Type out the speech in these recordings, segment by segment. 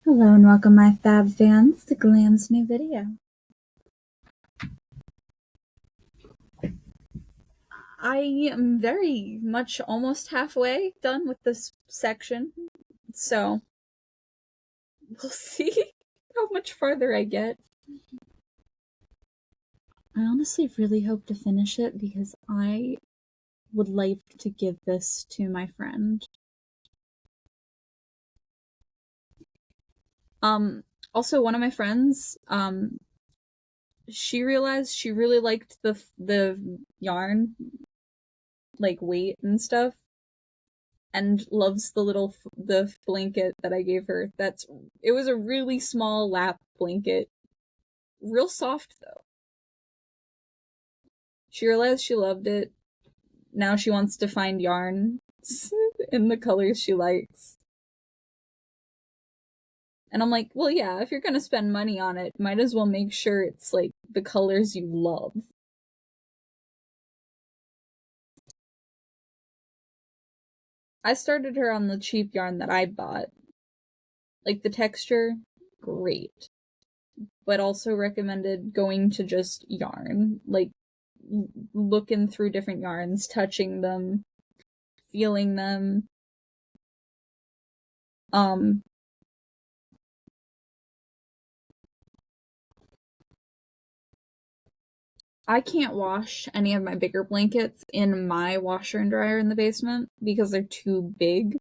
Hello and welcome my fab fans to Glam's new video. I am very much almost halfway done with this section, so we'll see how much farther I get. I honestly really hope to finish it because I would like to give this to my friend. Also one of my friends, she realized she really liked the yarn, like weight and stuff, and loves the blanket that I gave her. It was a really small lap blanket. Real soft though. She realized she loved it. Now she wants to find yarn in the colors she likes. And I'm like, well, yeah, if you're gonna spend money on it, might as well make sure it's like the colors you love. I started her on the cheap yarn that I bought. Like the texture, great. But also recommended going to just yarn. Like looking through different yarns, touching them, feeling them. I can't wash any of my bigger blankets in my washer and dryer in the basement because they're too big.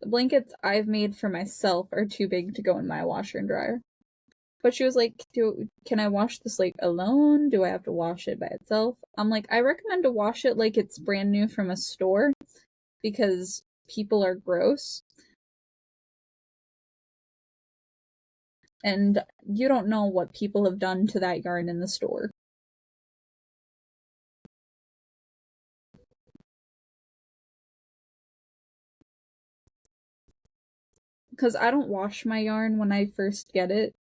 The blankets I've made for myself are too big to go in my washer and dryer. But she was like, can I wash this like alone? Do I have to wash it by itself? I'm like, I recommend to wash it like it's brand new from a store because people are gross. And you don't know what people have done to that yarn in the store. Because I don't wash my yarn when I first get it.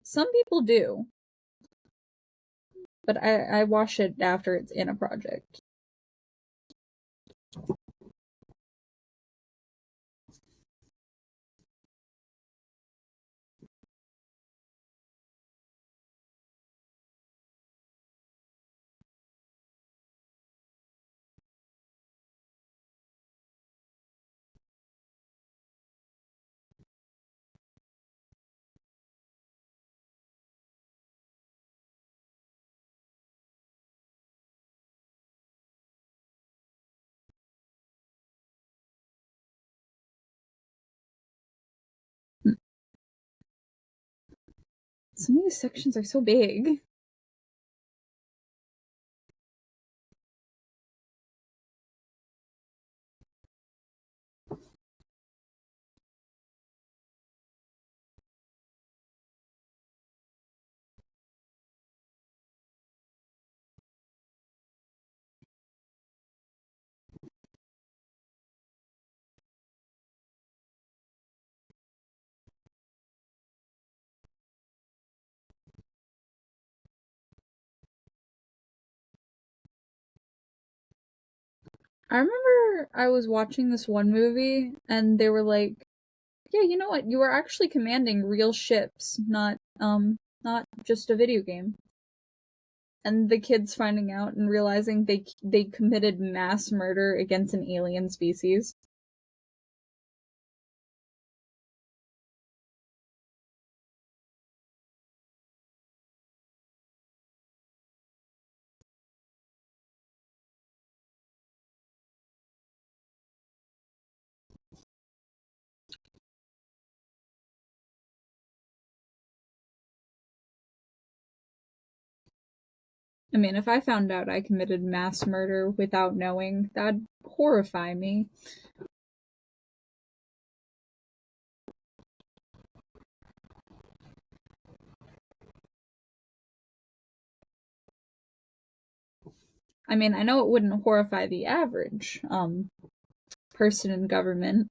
Some people do. But I wash it after it's in a project. Some of these sections are so big. I remember I was watching this one movie and they were like, yeah, you know what? You are actually commanding real ships, not just a video game. And the kids finding out and realizing they committed mass murder against an alien species. I mean, if I found out I committed mass murder without knowing, that'd horrify me. I mean, I know it wouldn't horrify the average person in government,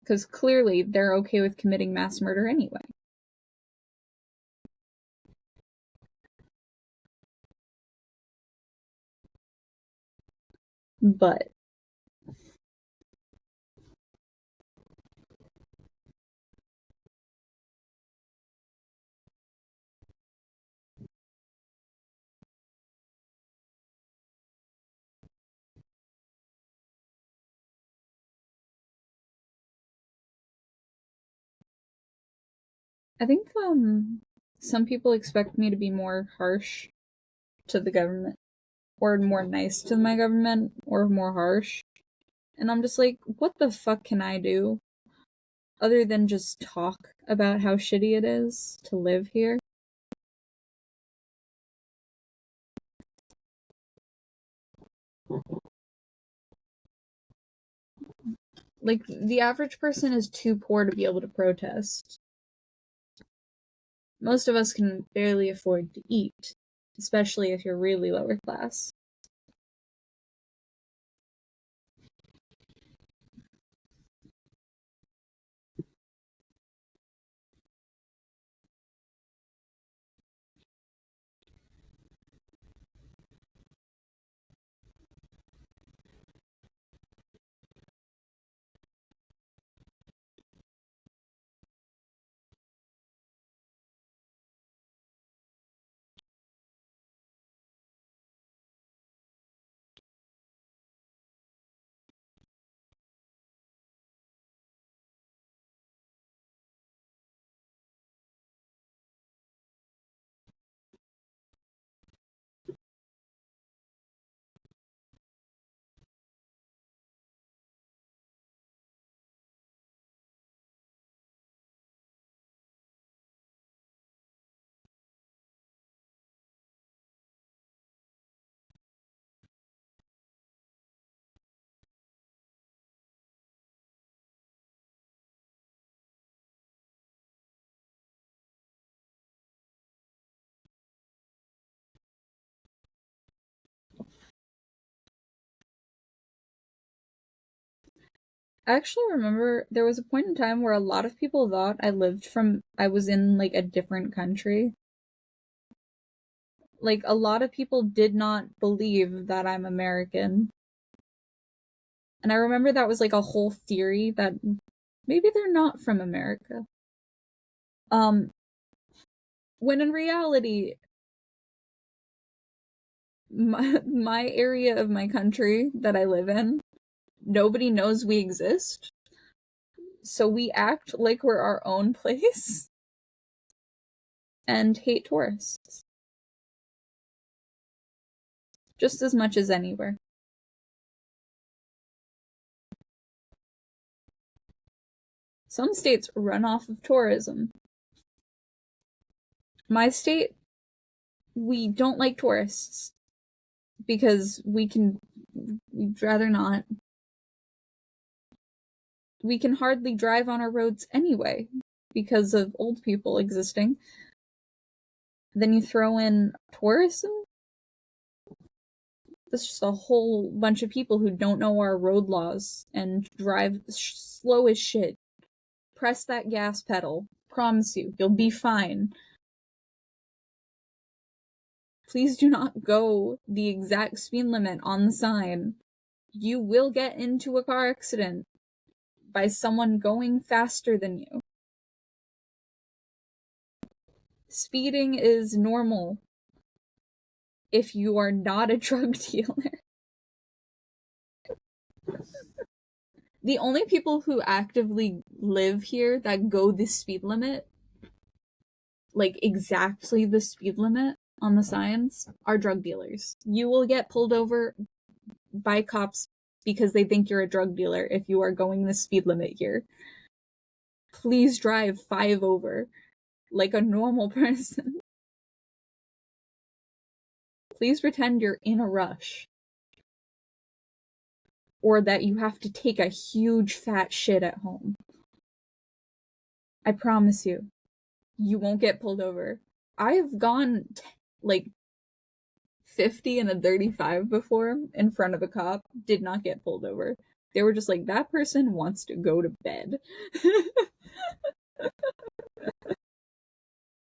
Because clearly they're okay with committing mass murder anyway. But I think some people expect me to be more harsh to the government, or more nice to my government, or more harsh. And I'm just like, what the fuck can I do other than just talk about how shitty it is to live here? Like, the average person is too poor to be able to protest. Most of us can barely afford to eat, especially if you're really lower class. I actually remember there was a point in time where a lot of people thought I was in like a different country. Like, a lot of people did not believe that I'm American. And I remember that was like a whole theory that maybe they're not from America. When in reality, my area of my country that I live in, nobody knows we exist. So we act like we're our own place and hate tourists just as much as anywhere. Some states run off of tourism. My state, we don't like tourists because we'd rather not. We can hardly drive on our roads anyway because of old people existing. Then you throw in tourism? That's just a whole bunch of people who don't know our road laws and drive slow as shit. Press that gas pedal. Promise you, you'll be fine. Please do not go the exact speed limit on the sign. You will get into a car accident by someone going faster than you. Speeding is normal if you are not a drug dealer. The only people who actively live here that go the speed limit, like exactly the speed limit on the signs, are drug dealers. You will get pulled over by cops because they think you're a drug dealer if you are going the speed limit here. Please drive 5 over like a normal person. Please pretend you're in a rush. Or that you have to take a huge fat shit at home. I promise you, you won't get pulled over. I have gone like 50 and a 35 before in front of a cop, did not get pulled over. They were just like, that person wants to go to bed.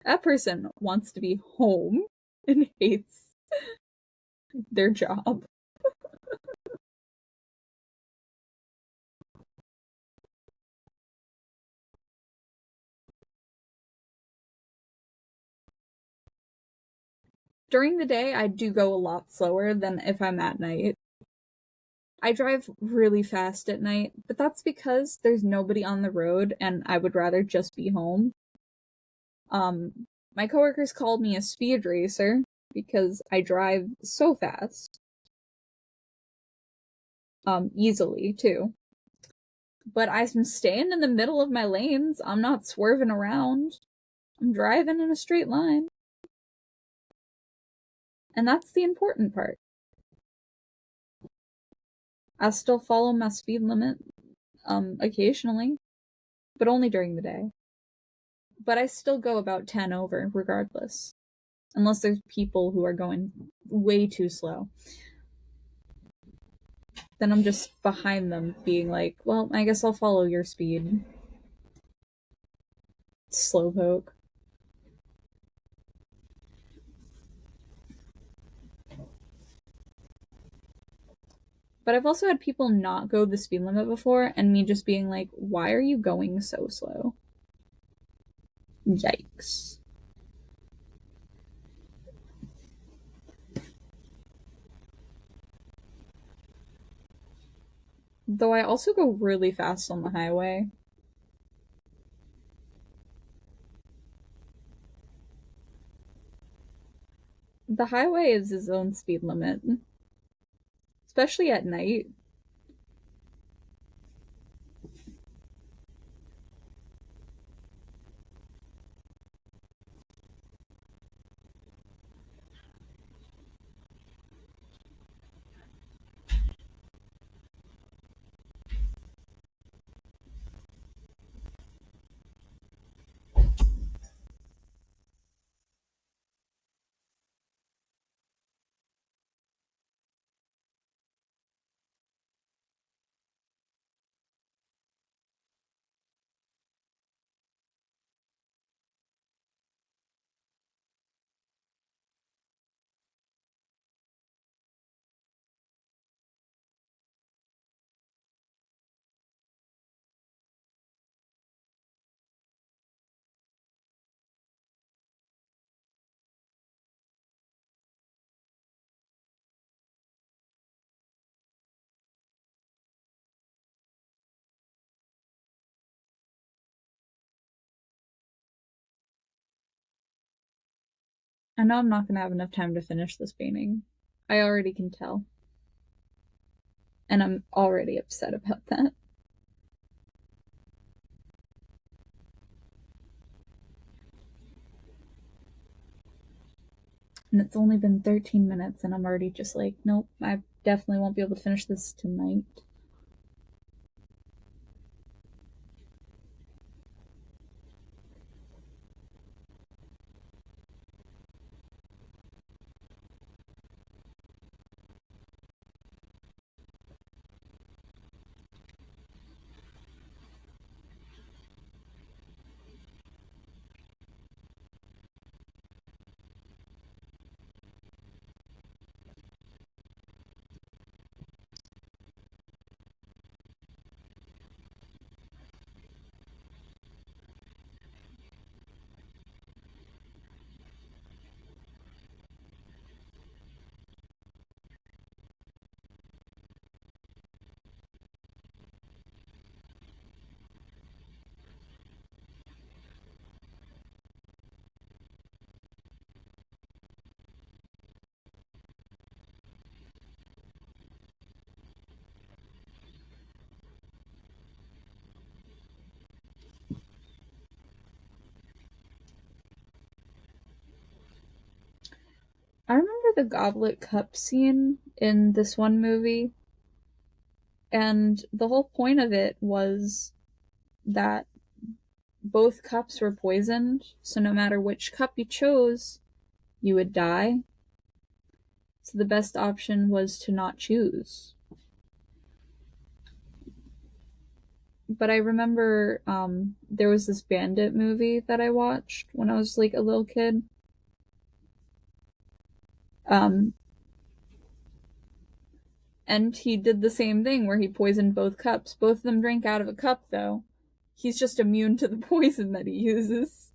That person wants to be home and hates their job. During the day, I do go a lot slower than if I'm at night. I drive really fast at night, but that's because there's nobody on the road and I would rather just be home. My coworkers called me a speed racer because I drive so fast. Easily too. But I'm staying in the middle of my lanes. I'm not swerving around. I'm driving in a straight line. And that's the important part. I still follow my speed limit, occasionally, but only during the day. But I still go about 10 over regardless. Unless there's people who are going way too slow. Then I'm just behind them being like, well, I guess I'll follow your speed. Slowpoke. But I've also had people not go the speed limit before, and me just being like, why are you going so slow? Yikes. Though I also go really fast on the highway. The highway is its own speed limit, especially at night. I know I'm not going to have enough time to finish this painting. I already can tell. And I'm already upset about that. And it's only been 13 minutes, and I'm already just like, nope, I definitely won't be able to finish this tonight. I remember the goblet cup scene in this one movie, and the whole point of it was that both cups were poisoned, so no matter which cup you chose, you would die. So the best option was to not choose. but I remember there was this Bandit movie that I watched when I was like a little kid. Um, and he did the same thing where he poisoned both cups. Both of them drank out of a cup, though. He's just immune to the poison that he uses.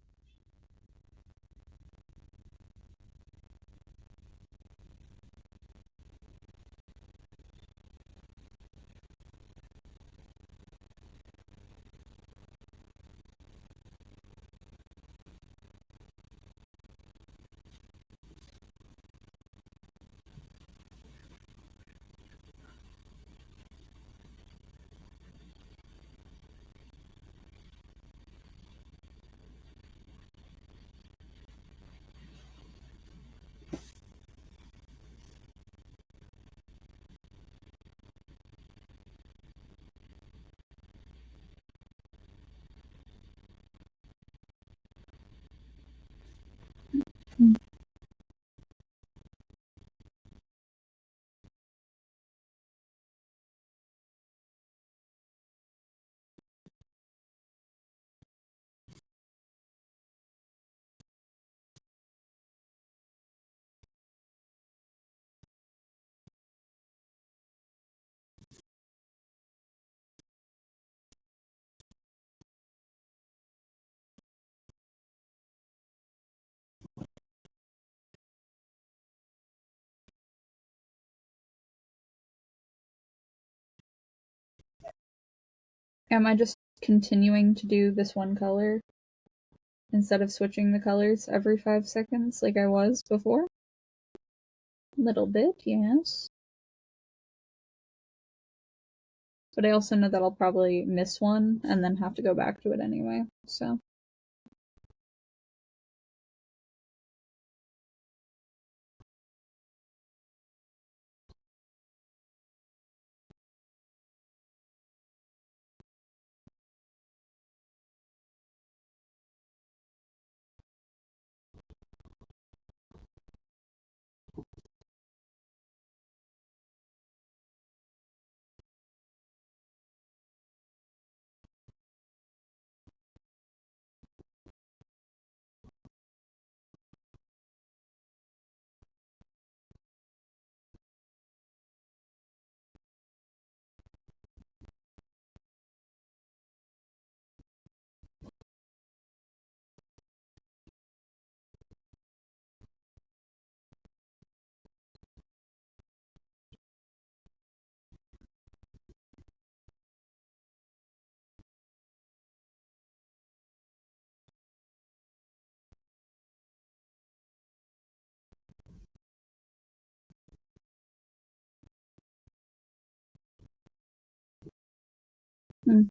Am I just continuing to do this one color instead of switching the colors every 5 seconds like I was before? Little bit, yes. But I also know that I'll probably miss one and then have to go back to it anyway, so. Mm.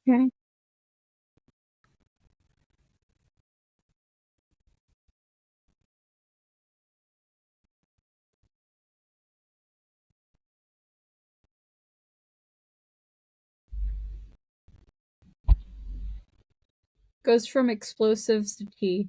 Okay. Goes from explosives to tea.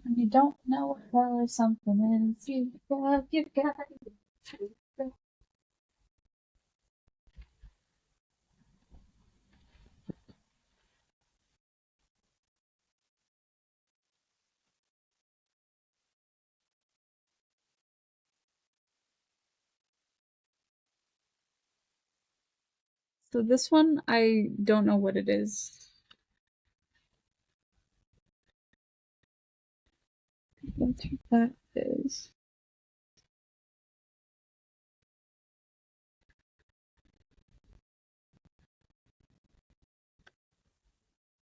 When you don't know where something is, you got it. So this one, I don't know what it is. What that is.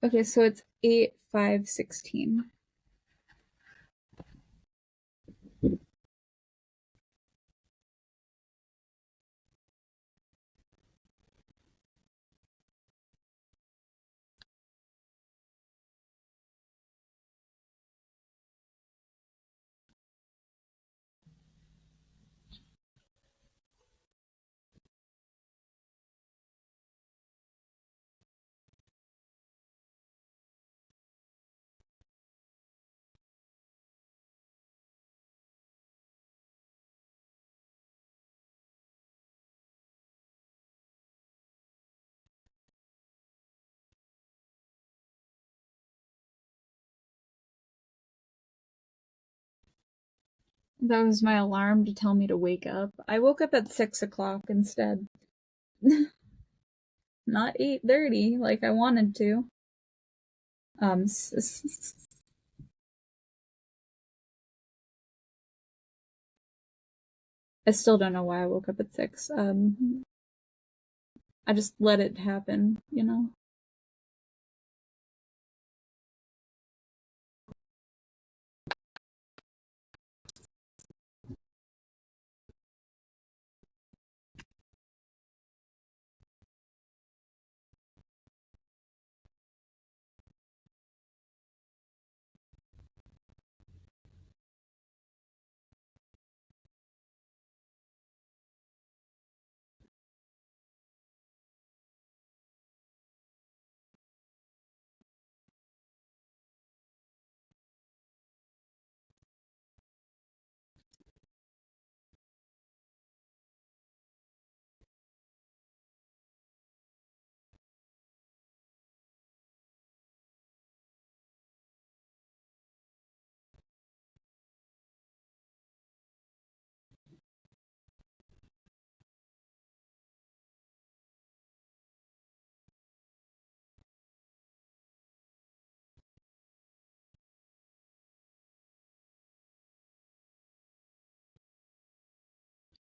Okay, so it's 8, 5, 16. That was my alarm to tell me to wake up. I woke up at 6 o'clock instead. Not 8:30 like I wanted to. Um, I still don't know why I woke up at 6. I just let it happen, you know?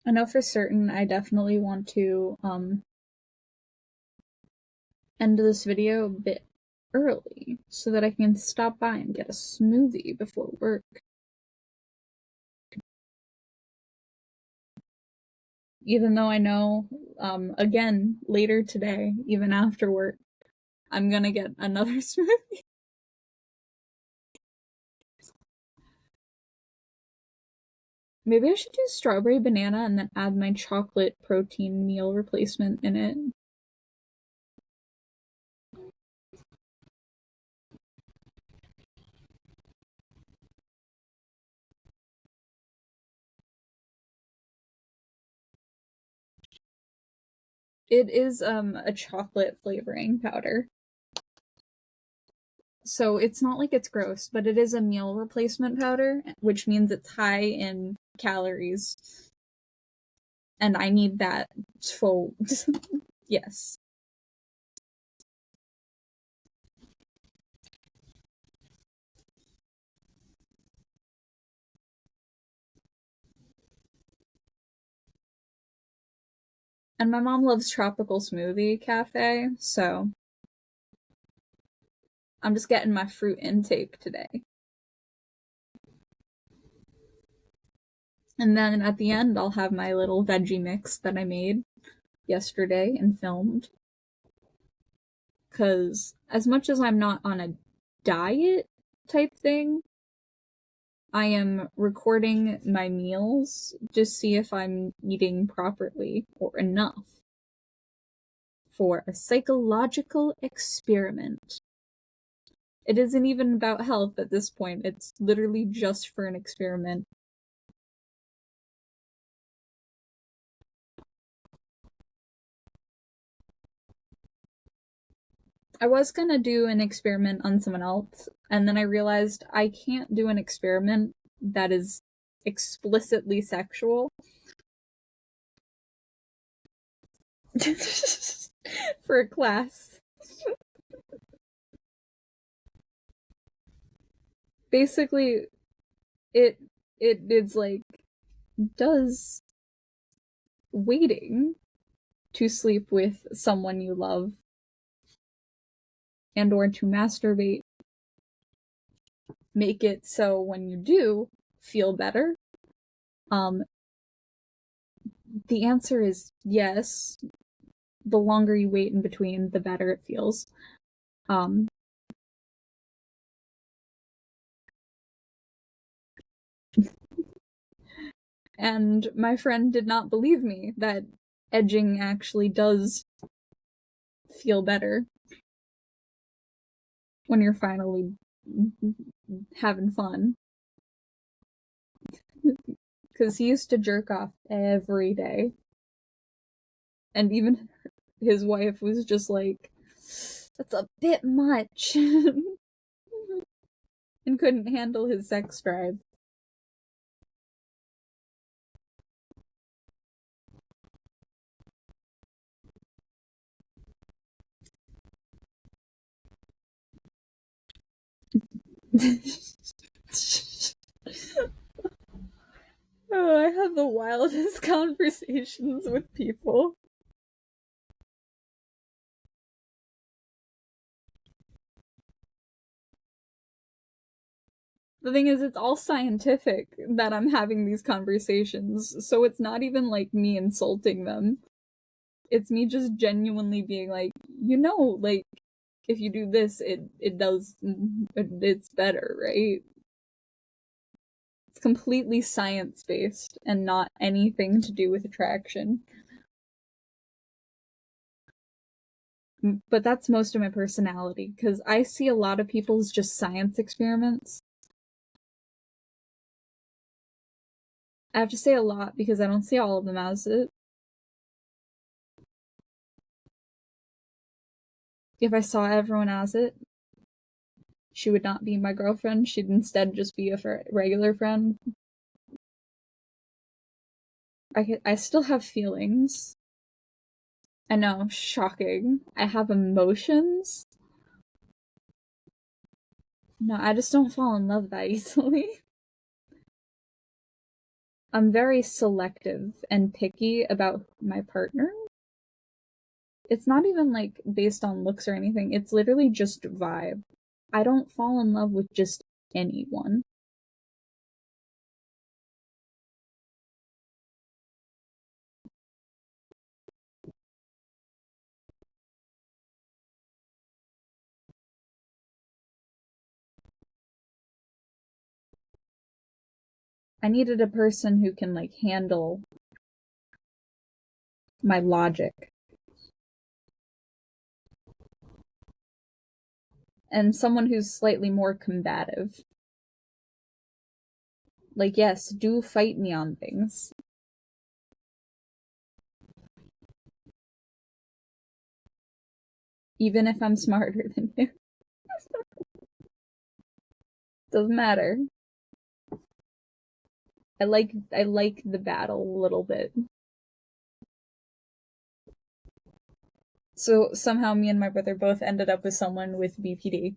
I know for certain I definitely want to end this video a bit early so that I can stop by and get a smoothie before work. Even though I know, again, later today, even after work, I'm gonna get another smoothie. Maybe I should do strawberry banana and then add my chocolate protein meal replacement in it. It is a chocolate flavoring powder. So it's not like it's gross, but it is a meal replacement powder, which means it's high in calories. And I need that for yes. And my mom loves Tropical Smoothie Cafe, so I'm just getting my fruit intake today. And then at the end, I'll have my little veggie mix that I made yesterday and filmed. Because as much as I'm not on a diet type thing, I am recording my meals to see if I'm eating properly or enough for a psychological experiment. It isn't even about health at this point, it's literally just for an experiment. I was gonna do an experiment on someone else, and then I realized I can't do an experiment that is explicitly sexual. For a class. Basically, it's like, does waiting to sleep with someone you love and or to masturbate make it so when you do feel better? The answer is yes. The longer you wait in between, the better it feels. And my friend did not believe me that edging actually does feel better when you're finally having fun. Because he used to jerk off every day. And even his wife was just like, that's a bit much. And couldn't handle his sex drive. Oh, I have the wildest conversations with people. The thing is, it's all scientific that I'm having these conversations, so it's not even like me insulting them. It's me just genuinely being like, like, if you do this, it's better, right? It's completely science-based and not anything to do with attraction. But that's most of my personality, because I see a lot of people's just science experiments. I have to say a lot because I don't see all of them as it. If I saw everyone as it, she would not be my girlfriend. She'd instead just be a regular friend. I still have feelings. I know, shocking. I have emotions. No, I just don't fall in love that easily. I'm very selective and picky about my partner. It's not even like based on looks or anything. It's literally just vibe. I don't fall in love with just anyone. I needed a person who can like handle my logic and someone who's slightly more combative. Like, yes, do fight me on things. Even if I'm smarter than you. Doesn't matter. I like the battle a little bit. So somehow me and my brother both ended up with someone with BPD.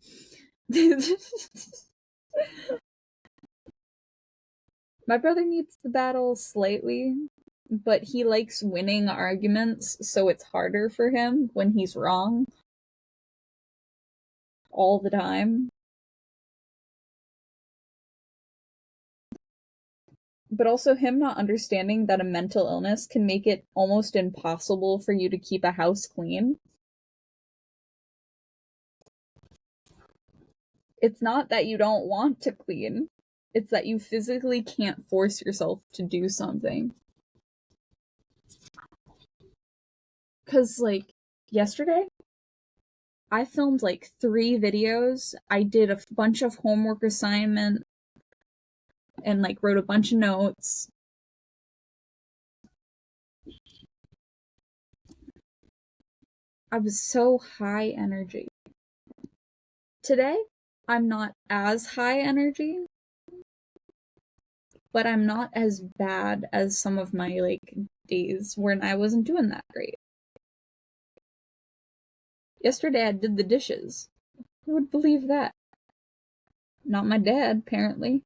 My brother needs the battle slightly, but he likes winning arguments, so it's harder for him when he's wrong all the time. But also, him not understanding that a mental illness can make it almost impossible for you to keep a house clean. It's not that you don't want to clean, it's that you physically can't force yourself to do something. Because, like, yesterday, I filmed like 3 videos. I did a bunch of homework assignment and like wrote a bunch of notes. I was so high energy. Today, I'm not as high energy, but I'm not as bad as some of my like days when I wasn't doing that great. Yesterday I did the dishes. Who would believe that? Not my dad, apparently.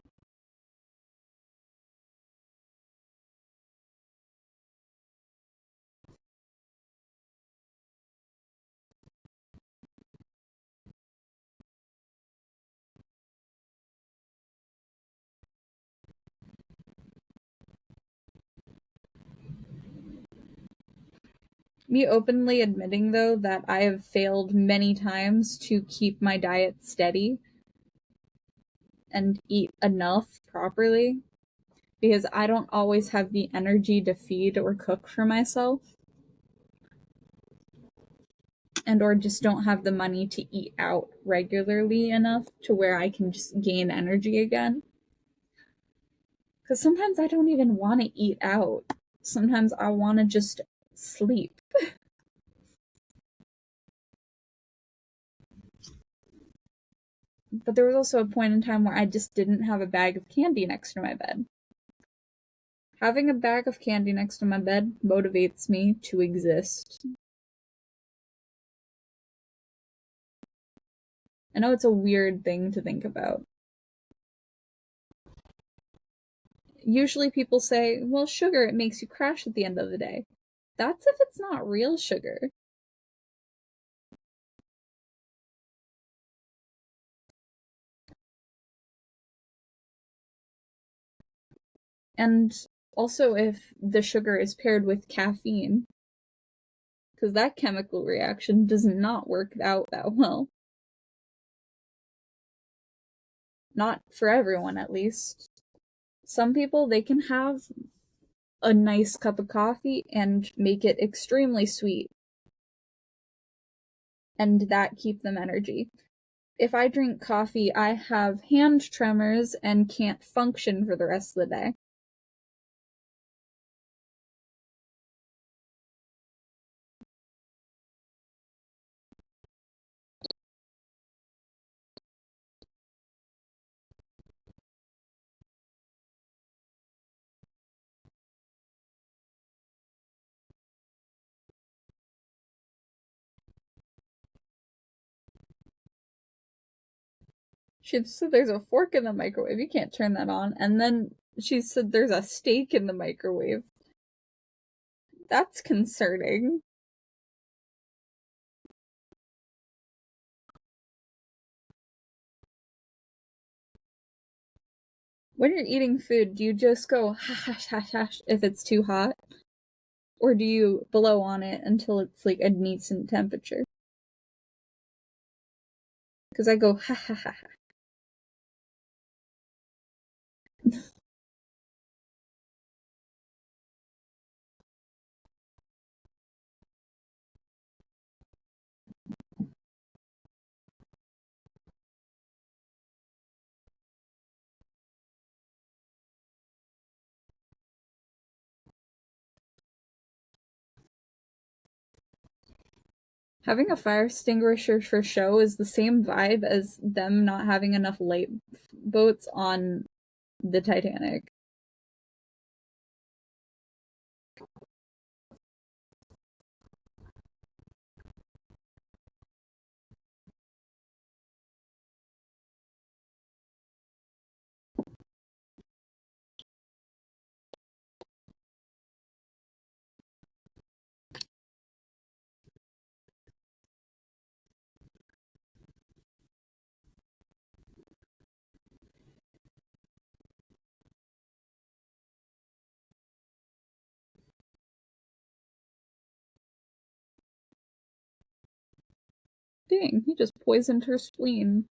Me openly admitting, though, that I have failed many times to keep my diet steady and eat enough properly because I don't always have the energy to feed or cook for myself, and or just don't have the money to eat out regularly enough to where I can just gain energy again. Because sometimes I don't even want to eat out. Sometimes I want to just sleep. But there was also a point in time where I just didn't have a bag of candy next to my bed. Having a bag of candy next to my bed motivates me to exist. I know it's a weird thing to think about. Usually people say, well, sugar, it makes you crash at the end of the day. That's if it's not real sugar. And also if the sugar is paired with caffeine, because that chemical reaction does not work out that well. Not for everyone, at least. Some people, they can have a nice cup of coffee and make it extremely sweet, and that keep them energy. If I drink coffee, I have hand tremors and can't function for the rest of the day. So there's a fork in the microwave, you can't turn that on, and then She said there's a steak in the microwave. That's concerning. When you're eating food, do you just go hash hash hash if it's too hot? Or do you blow on it until it's like a decent temperature? Because I go ha ha ha ha. Having a fire extinguisher for show is the same vibe as them not having enough lifeboats on the Titanic. Dang, he just poisoned her spleen.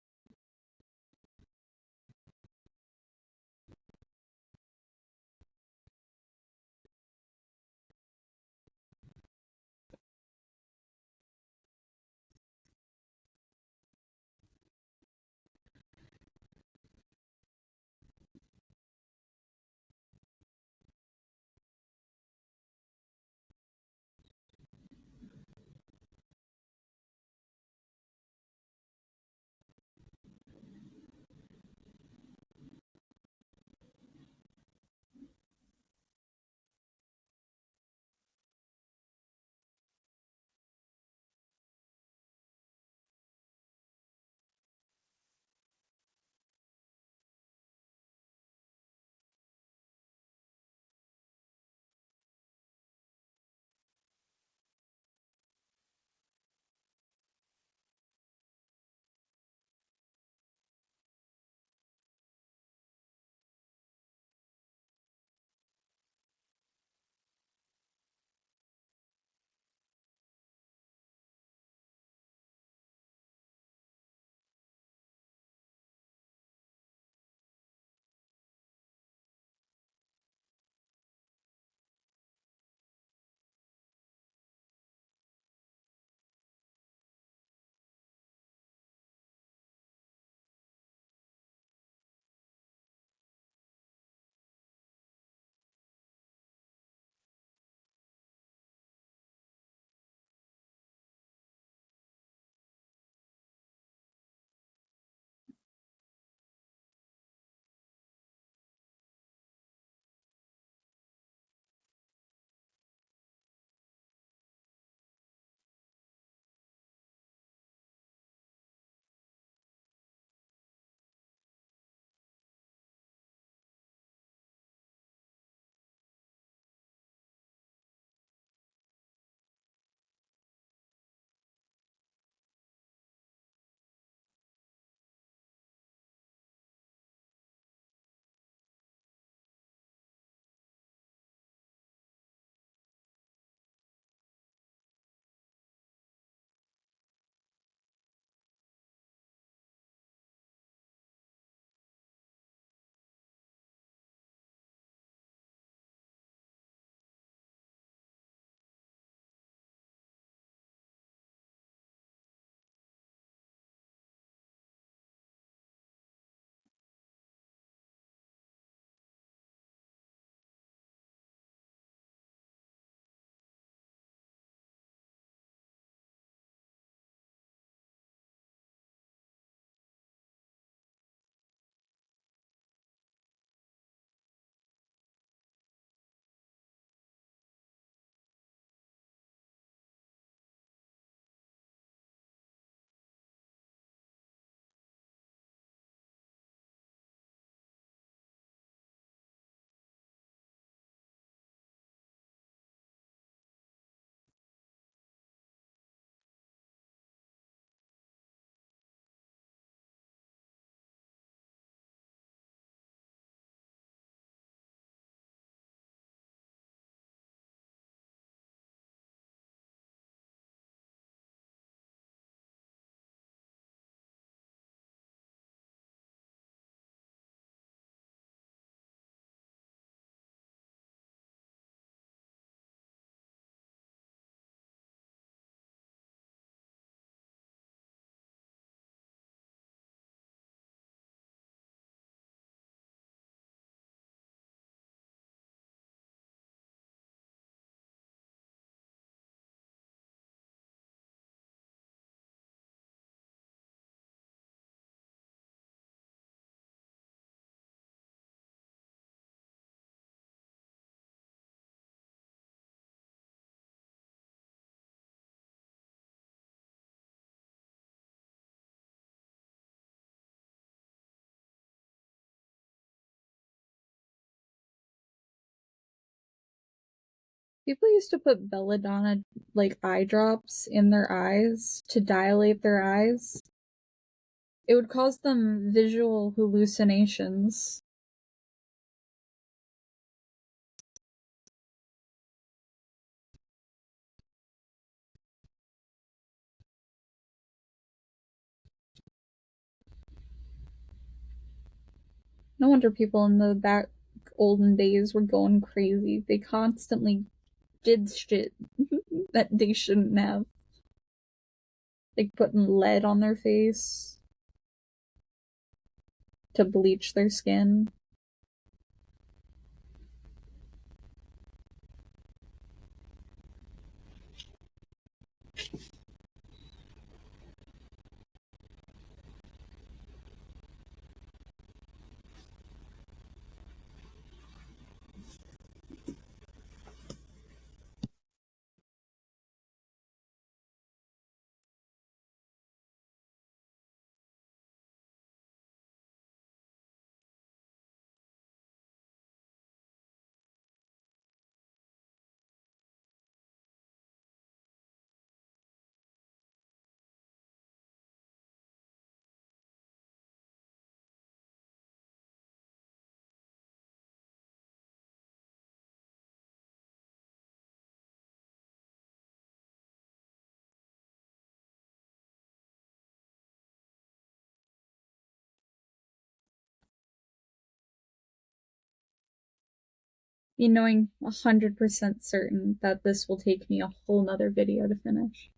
People used to put belladonna like eye drops in their eyes to dilate their eyes. It would cause them visual hallucinations. No wonder people in the back olden days were going crazy. They constantly did shit that they shouldn't have. Like putting lead on their face to bleach their skin. Me knowing 100% certain that this will take me a whole nother video to finish.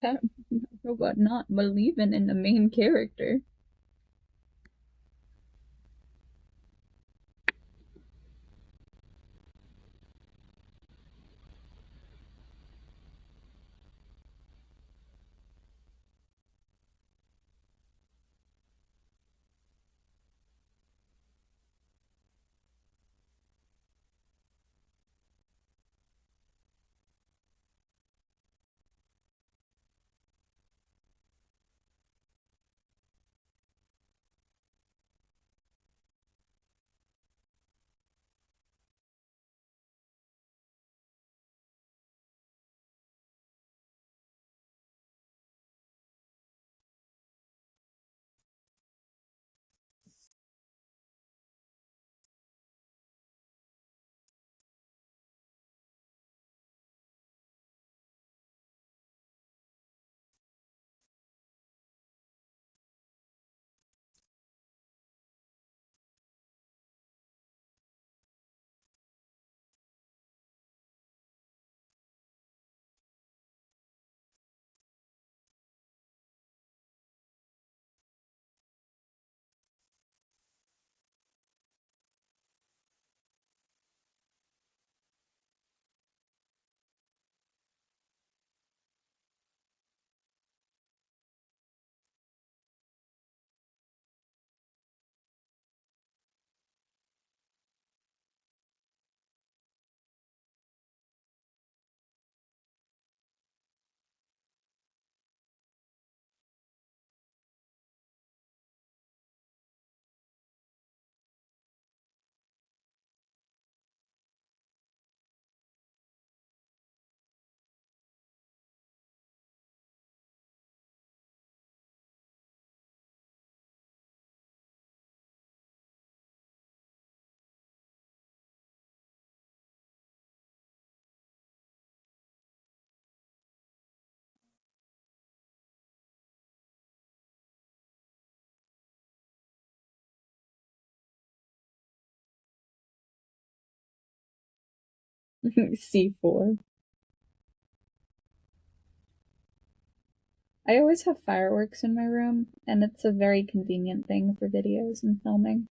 That robot not believing in the main character. C4. I always have fireworks in my room, and it's a very convenient thing for videos and filming.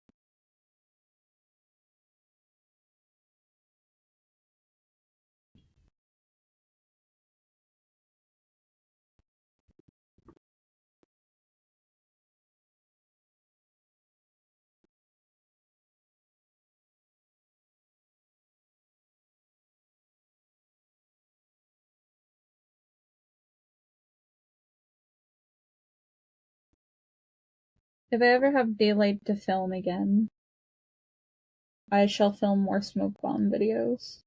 If I ever have daylight to film again, I shall film more smoke bomb videos.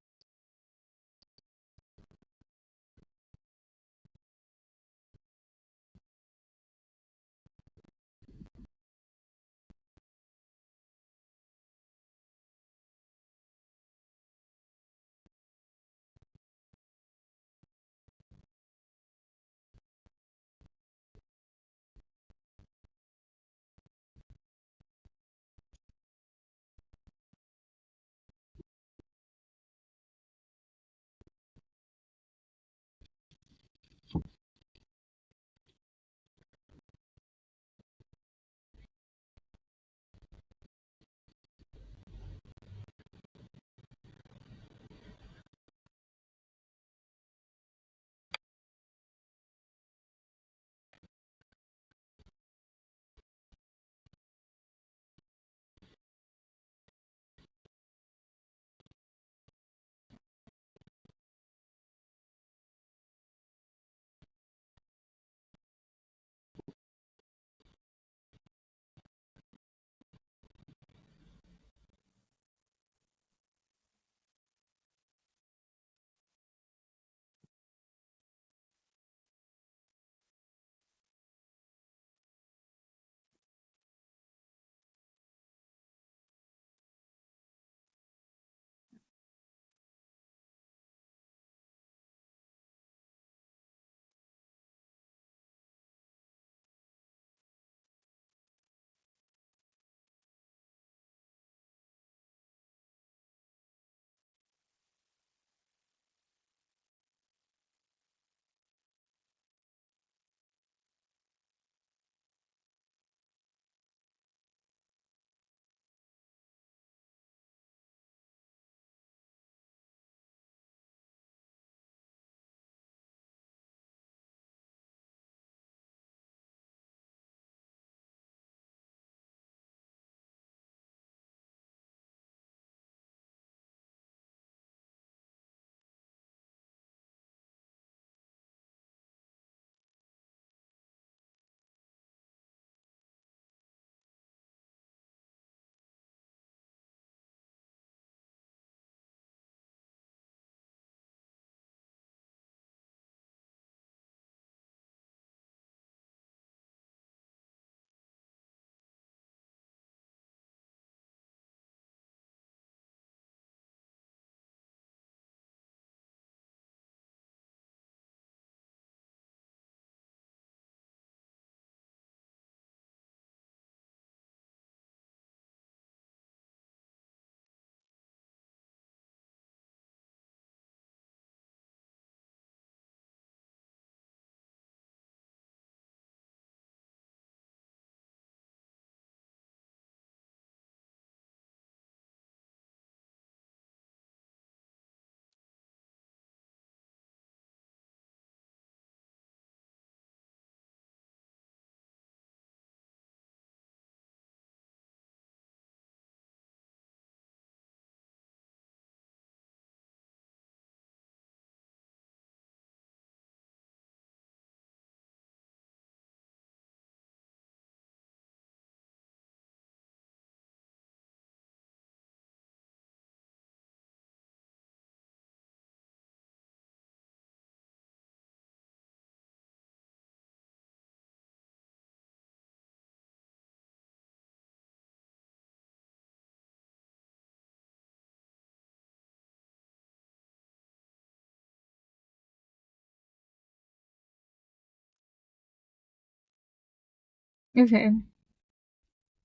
Okay,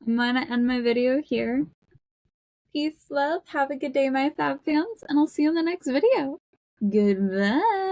I'm gonna end my video here. Peace, love. Have a good day, my fab fans, and I'll see you in the next video. Goodbye.